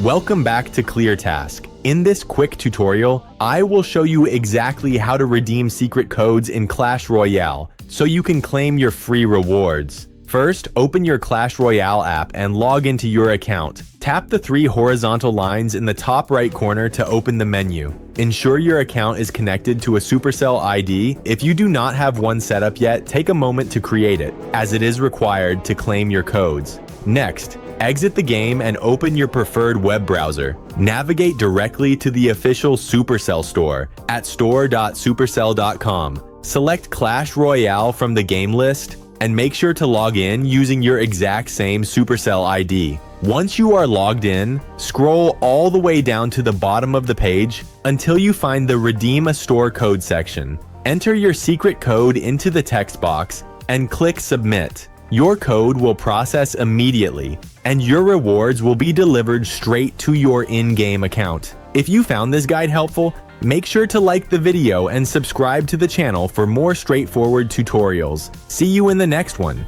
Welcome back to ClearTask. In this quick tutorial, I will show you exactly how to redeem secret codes in Clash Royale so you can claim your free rewards. First, open your Clash Royale app and log into your account. Tap the 3 horizontal lines in the top right corner to open the menu. Ensure your account is connected to a Supercell ID. If you do not have one set up yet, take a moment to create it, as it is required to claim your codes. Next, exit the game and open your preferred web browser. Navigate directly to the official Supercell store at store.supercell.com. Select Clash Royale from the game list and make sure to log in using your exact same Supercell ID. Once you are logged in, scroll all the way down to the bottom of the page until you find the Redeem a Store Code section. Enter your secret code into the text box and click Submit. Your code will process immediately, and your rewards will be delivered straight to your in-game account. If you found this guide helpful, make sure to like the video and subscribe to the channel for more straightforward tutorials. See you in the next one.